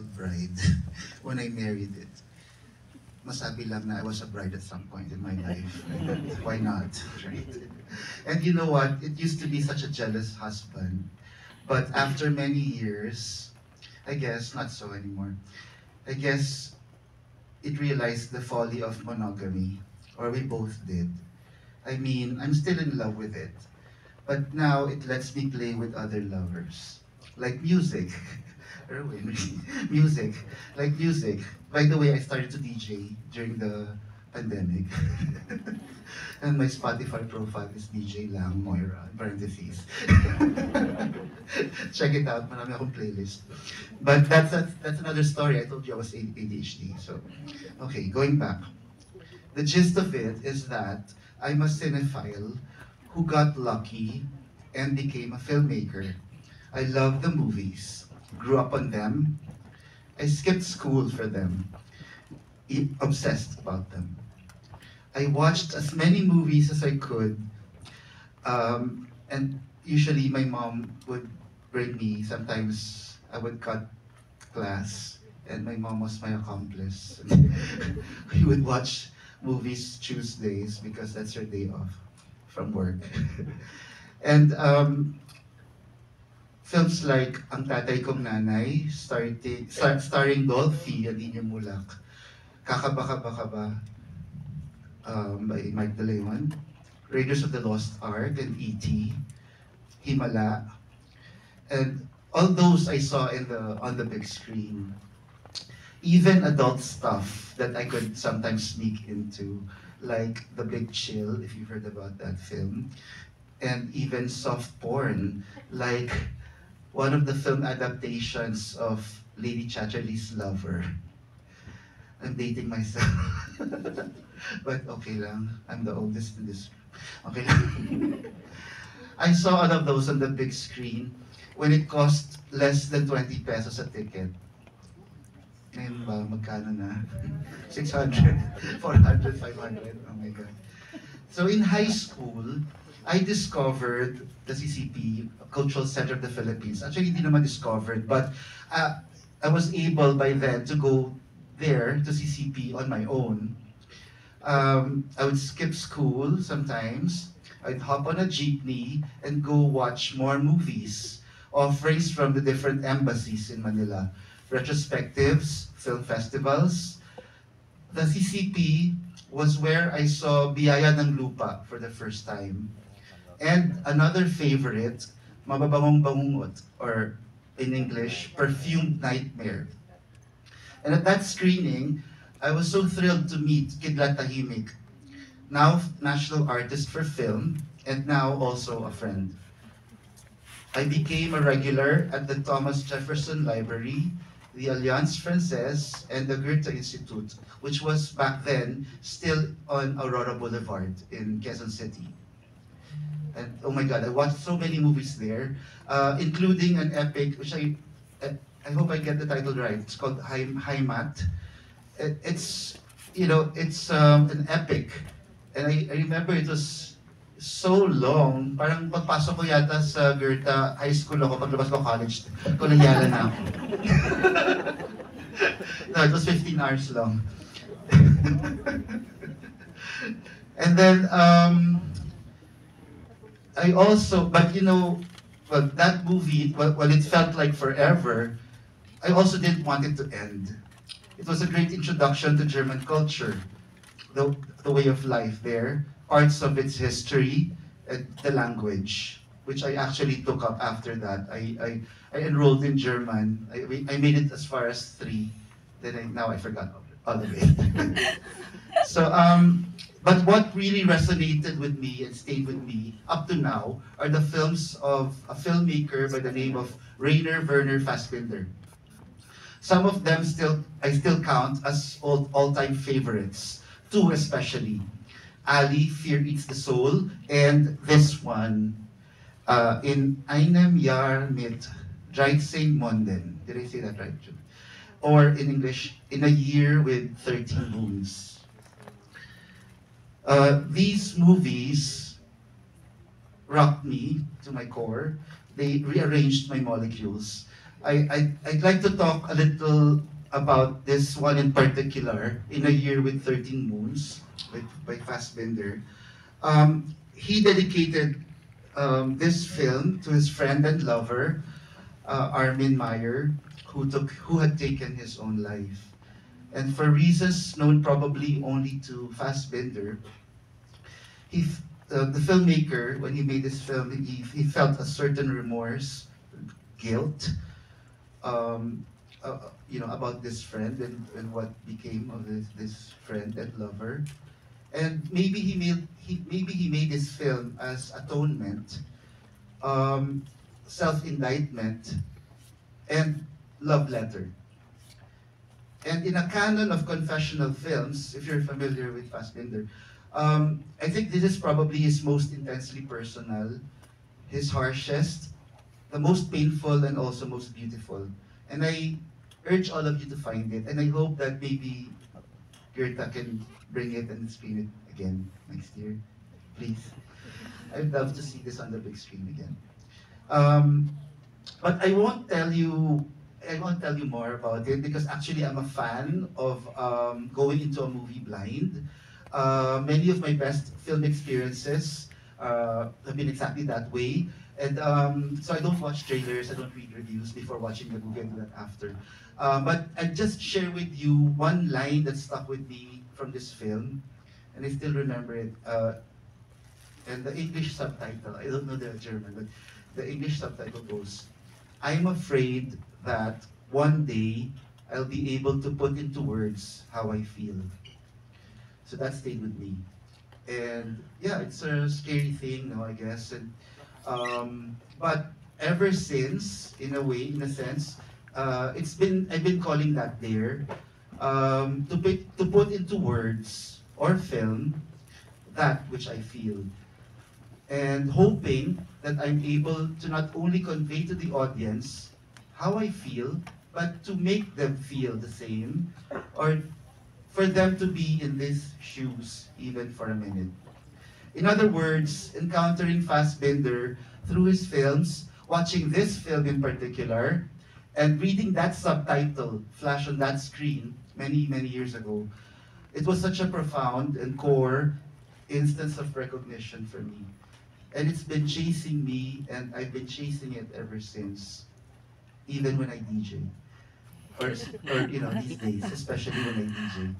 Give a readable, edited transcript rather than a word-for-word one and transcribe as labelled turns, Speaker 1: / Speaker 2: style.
Speaker 1: bride when I married it. Masabi lang na I was a bride at some point in my life. Why not, right? And you know what? It used to be such a jealous husband. But after many years, I guess not so anymore. I guess it realized the folly of monogamy, or we both did. I mean, I'm still in love with it. But now it lets me play with other lovers. Like music. Erwin, music. Like music. By the way, I started to DJ during the pandemic. And my Spotify profile is DJ Lang Moira, in parentheses. Check it out, marami akong playlist. But that's another story. I told you I was ADHD. So, okay, going back. The gist of it is that I'm a cinephile who got lucky and became a filmmaker. I love the movies, grew up on them. I skipped school for them, obsessed about them. I watched as many movies as I could, and usually my mom would bring me. Sometimes I would cut class, and my mom was my accomplice. We would watch movies Tuesdays because that's her day off from work. And films like Ang Tatay Kong Nanay, starring Dolphy and Nina Mulak, Kakabaka Ba by Mike De Leon, Raiders of the Lost Ark and E.T., Himala, and all those I saw on the big screen. Even adult stuff that I could sometimes sneak into, like The Big Chill, if you've heard about that film, and even soft porn, like one of the film adaptations of Lady Chatterley's Lover. I'm dating myself. But okay lang, I'm the oldest in this. Okay lang. I saw all of those on the big screen when it cost less than 20 pesos a ticket. Ngayon ba, magkano na? 600, 400, 500, oh my God. So in high school, I discovered the CCP, Cultural Center of the Philippines. Actually, hindi naman discovered, but I was able by then to go there to CCP on my own. I would skip school sometimes. I'd hop on a jeepney and go watch more movies, offerings from the different embassies in Manila, retrospectives, film festivals. The CCP was where I saw Biyaya ng Lupa for the first time. And another favorite, Mababangong Bangungot, or in English, Perfumed Nightmare. And at that screening, I was so thrilled to meet Kidlat Tahimik, now National Artist for Film, and now also a friend. I became a regular at the Thomas Jefferson Library, the Alliance Francaise, and the Goethe Institute, which was back then still on Aurora Boulevard in Quezon City. And oh my God, I watched so many movies there, including an epic, which I hope I get the title right. It's called Heimat. It's, you know, it's an epic. And I remember it was so long, parang pagpasok ko yata sa Goethe High School ako, paglabas ko college, kolonyala na ako. No, it was 15 hours long. And then, I also, but you know, well, that movie, while it felt like forever, I also didn't want it to end. It was a great introduction to German culture, the way of life there, parts of its history, and the language, which I actually took up after that. I enrolled in German. I made it as far as 3. Then now I forgot all of it. So, but what really resonated with me and stayed with me up to now are the films of a filmmaker by the name of Rainer Werner Fassbinder. Some of them I still count as all-time favorites. 2 especially. Ali, Fear Eats the Soul, and this one, in einem Jahr mit 13 Monden. Did I say that right? Or in English, In a Year with 13 Moons. These movies rocked me to my core. They rearranged my molecules. I'd like to talk a little about this one in particular, In a Year with 13 Moons, by Fassbinder. He dedicated this film to his friend and lover, Armin Meyer, who had taken his own life. And for reasons known probably only to Fassbinder, the filmmaker, when he made this film, he felt a certain remorse, guilt, um, about this friend and what became of this friend and lover. And maybe he made this film as atonement, um, self-indictment, and love letter. And in a canon of confessional films, if you're familiar with Fassbinder, I think this is probably his most intensely personal, his harshest, the most painful, and also most beautiful. And I urge all of you to find it, and I hope that maybe Goethe can bring it and screen it again next year. Please. I'd love to see this on the big screen again. Um, but I won't tell you more about it because actually I'm a fan of going into a movie blind. Many of my best film experiences have been exactly that way. And so I don't watch trailers, I don't read reviews before watching the movie, I do that after. But I just share with you one line that stuck with me from this film, and I still remember it. And the English subtitle, I don't know the German, but the English subtitle goes, I'm afraid that one day I'll be able to put into words how I feel. So that stayed with me. And yeah, it's a scary thing now, I guess. But ever since, in a way, in a sense, I've been calling that there, to put into words or film that which I feel. And hoping that I'm able to not only convey to the audience how I feel, but to make them feel the same, or for them to be in these shoes even for a minute. In other words, encountering Fassbinder through his films, watching this film in particular, and reading that subtitle flash on that screen many, many years ago, it was such a profound and core instance of recognition for me. And it's been chasing me, and I've been chasing it ever since, even when I DJ. Or these days, especially when I DJ.